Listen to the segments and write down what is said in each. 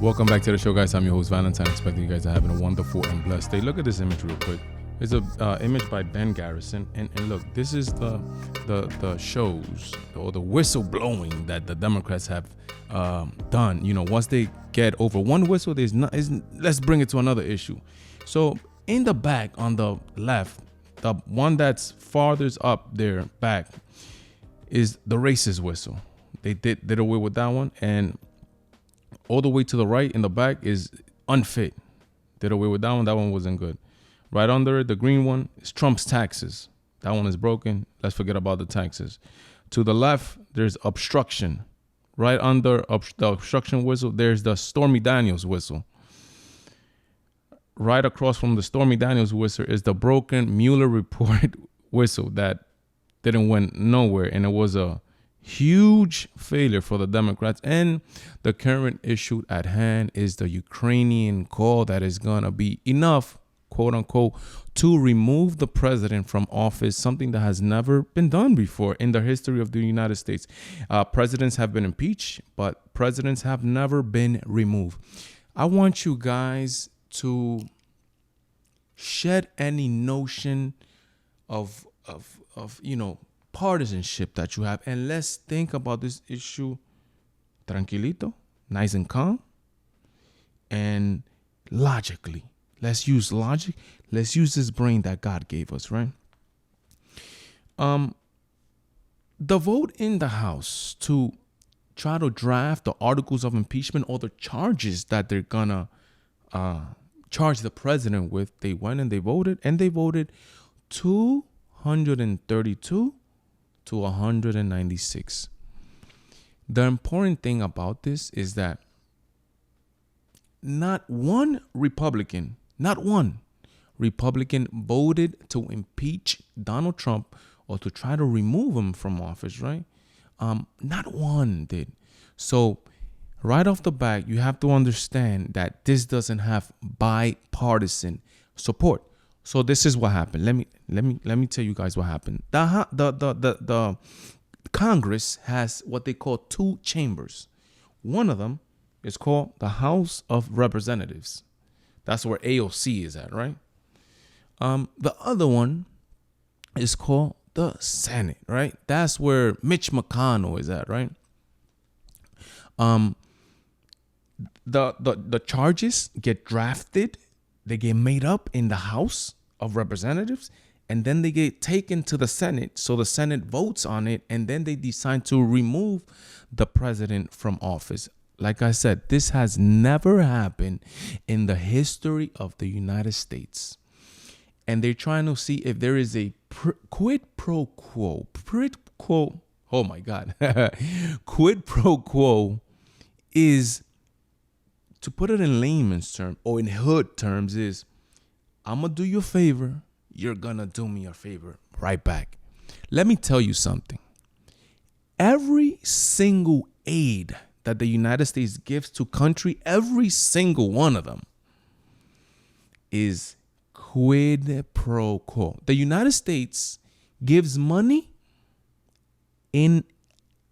Welcome back to the show, guys. I'm your host, Valentine. Expecting you guys are having a wonderful and blessed day. Look at this image real quick. It's a image by Ben Garrison, and look, this is the shows or the whistle blowing that the Democrats have done. You know, once they get over one whistle, let's bring it to another issue. So in the back on the left, the one that's farthest up there back is the racist whistle. They did away with that one, and all the way to the right in the back is unfit. Did away with that one. That one wasn't good. Right under it, the green one is Trump's taxes. That one is broken. Let's forget about the taxes. To the left, there's obstruction. Right under the obstruction whistle, there's the Stormy Daniels whistle. Right across from the Stormy Daniels whistle is the broken Mueller report whistle that didn't went nowhere, and it was a huge failure for the Democrats. And the current issue at hand is the Ukrainian call that is gonna be enough, quote unquote, to remove the president from office, something that has never been done before in the history of the United States. Presidents have been impeached, but presidents have never been removed. I want you guys to shed any notion of partisanship that you have, and let's think about this issue tranquilito, nice and calm, and logically. Let's use logic. Let's use this brain that God gave us, right? The vote in the House to try to draft the articles of impeachment or the charges that they're gonna charge the president with, they went and they voted 232 to 196. The important thing about this is that not one Republican voted to impeach Donald Trump or to try to remove him from office, right? Not one did. So right off the bat, you have to understand that this doesn't have bipartisan support. So this is what happened. Let me tell you guys what happened. The Congress has what they call two chambers. One of them is called the House of Representatives. That's where AOC is at, right? The other one is called the Senate, right? That's where Mitch McConnell is at, right? The charges get drafted. They get made up in the House of Representatives, and then they get taken to the Senate. So the Senate votes on it, and then they decide to remove the president from office. Like I said, this has never happened in the history of the United States. And they're trying to see if there is a quid pro quo. Oh my God. Quid pro quo is, to put it in layman's terms or in hood terms, is I'm going to do you a favor. You're going to do me a favor right back. Let me tell you something. Every single aid that the United States gives to country, every single one of them is quid pro quo. The United States gives money and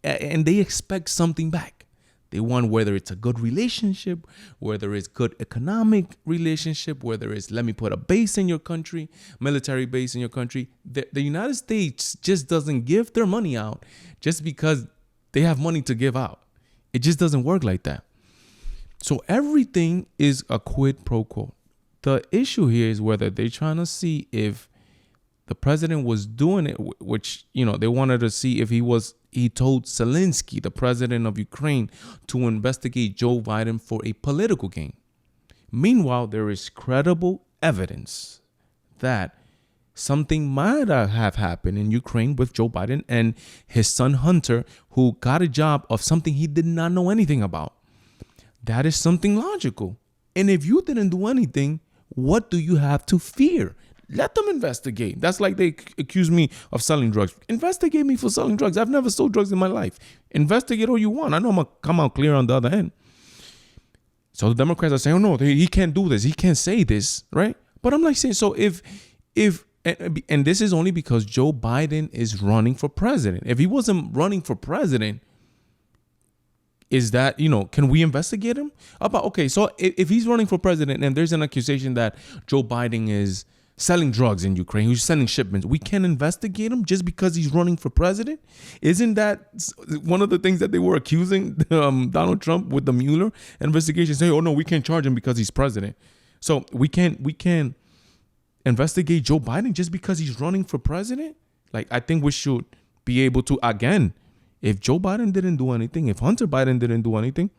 they expect something back. They want, whether it's a good relationship, whether it's good economic relationship, whether it's, let me put a base in your country, military base in your country. The United States just doesn't give their money out just because they have money to give out. It just doesn't work like that. So everything is a quid pro quo. The issue here is whether they're trying to see if the president was doing it, which, they wanted to see if he told Zelensky, the president of Ukraine, to investigate Joe Biden for a political gain. Meanwhile, there is credible evidence that something might have happened in Ukraine with Joe Biden and his son Hunter, who got a job of something he did not know anything about. That is something logical. And if you didn't do anything, what do you have to fear? Let them investigate. That's like they accuse me of selling drugs. Investigate me for selling drugs. I've never sold drugs in my life. Investigate all you want. I know I'm going to come out clear on the other end. So the Democrats are saying, oh no, he can't do this. He can't say this, right? But I'm like saying, so if and this is only because Joe Biden is running for president. If he wasn't running for president, Is that, you know, can we investigate him about, okay, so if he's running for president and there's an accusation that Joe Biden is selling drugs in Ukraine, who's sending shipments, we can investigate him just because he's running for president? Isn't that one of the things that they were accusing Donald Trump with the Mueller investigation? Say, oh no, we can't charge him because he's president. So we can't investigate Joe Biden just because he's running for president? Like, I think we should be able to, again, if Joe Biden didn't do anything, if Hunter Biden didn't do anything,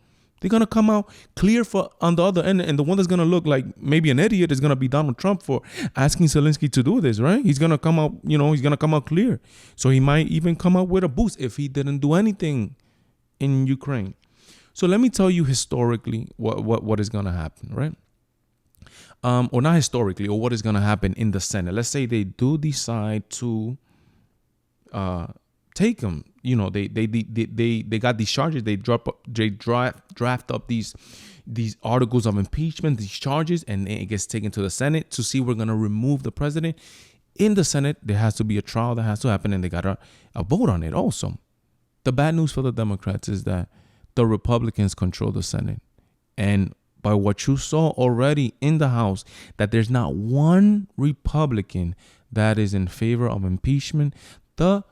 they're going to come out clear for on the other end. And the one that's going to look like maybe an idiot is going to be Donald Trump for asking Zelensky to do this, right? He's going to come out, you know, he's going to come out clear. So he might even come out with a boost if he didn't do anything in Ukraine. So let me tell you historically what is going to happen, right? Or not historically, or what is going to happen in the Senate. Let's say they do decide to take him. You know, they got these charges. They draft up these articles of impeachment, these charges, and it gets taken to the Senate to see we're gonna remove the president. In the Senate, there has to be a trial that has to happen, and they got a vote on it also. The bad news for the Democrats is that the Republicans control the Senate, and by what you saw already in the House, that there's not one Republican that is in favor of impeachment. The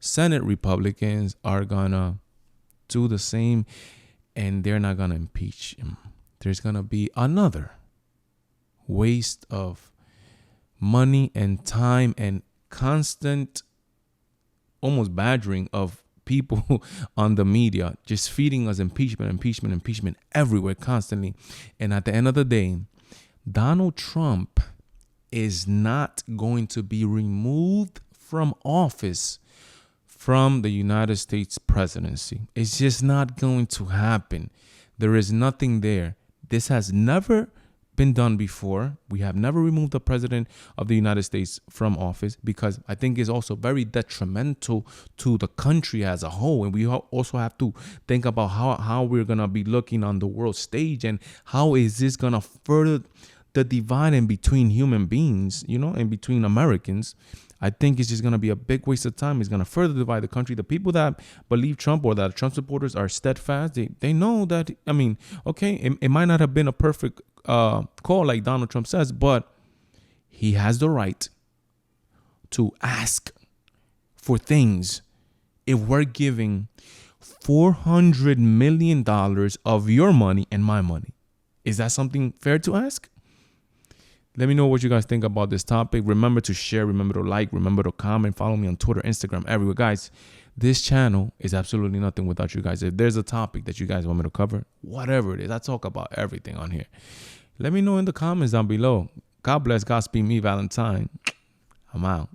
Senate Republicans are gonna do the same, and they're not gonna impeach him. There's gonna be another waste of money and time and constant, almost badgering of people on the media, just feeding us impeachment everywhere constantly. And at the end of the day, Donald Trump is not going to be removed from office from the United States presidency. It's just not going to happen. There is nothing there. This has never been done before. We have never removed the president of the United States from office, because I think it's also very detrimental to the country as a whole. And we also have to think about how we're going to be looking on the world stage, and how is this going to further the divide in between human beings, you know, and between Americans. I think it's just going to be a big waste of time. It's going to further divide the country. The people that believe Trump, or that Trump supporters, are steadfast. They know that, I mean, okay, it might not have been a perfect call like Donald Trump says, but he has the right to ask for things. If we're giving $400 million of your money and my money, is that something fair to ask? Let me know what you guys think about this topic. Remember to share, remember to like, remember to comment, follow me on Twitter, Instagram, everywhere. Guys, this channel is absolutely nothing without you guys. If there's a topic that you guys want me to cover, whatever it is, I talk about everything on here. Let me know in the comments down below. God bless, Godspeed me, Valentine. I'm out.